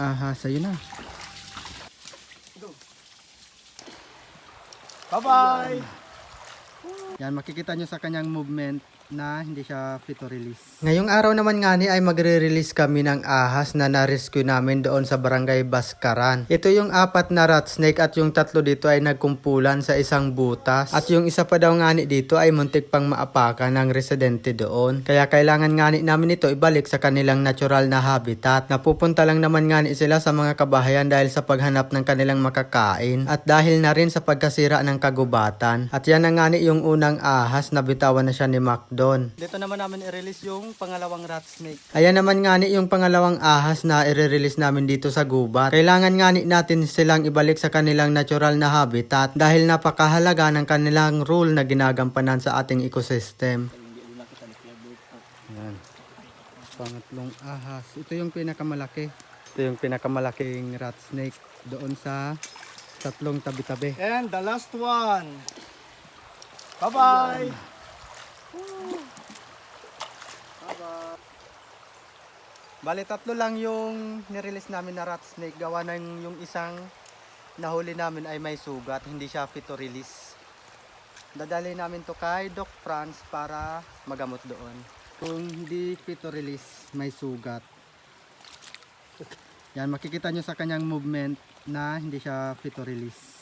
Aha, sa'yo na. Bye-bye! Yan, makikita nyo sa kanyang movement na hindi siya fit to release. Ngayong araw naman nga ni ay magre-release kami ng ahas na na-rescue namin doon sa barangay Baskaran. Ito yung 4 na rat snake at yung 3 dito ay nagkumpulan sa isang butas. At yung isa pa daw nga ni dito ay muntik pang maapakan ng residente doon. Kaya kailangan nga ni namin ito ibalik sa kanilang natural na habitat. Napupunta lang naman nga ni sila sa mga kabahayan dahil sa paghanap ng kanilang makakain. At dahil na rin sa pagkasira ng kagubatan. At yan na nga ni yung unang ahas na bitawan na siya ni Mac doon. Dito naman namin i-release yung pangalawang rat snake. Ayan naman nga ni yung pangalawang ahas na i-release namin dito sa gubat. Kailangan nga ni natin silang ibalik sa kanilang natural na habitat dahil napakahalaga ng kanilang role na ginagampanan sa ating ecosystem. Yan. Pangatlong ahas. Ito yung pinakamalaki. Ito yung pinakamalaking Rat snake doon sa 3 tabi-tabi. And the last one. Bye-bye! Bali, 3 lang yung nirelease namin na rat snake. Gawa ng yung isang nahuli namin ay may sugat. Hindi siya fit to release. Dadali namin to kay Doc Franz para magamot doon. Kung hindi fit to release, may sugat. Yan, makikita nyo sa kanyang movement na hindi siya fit to release.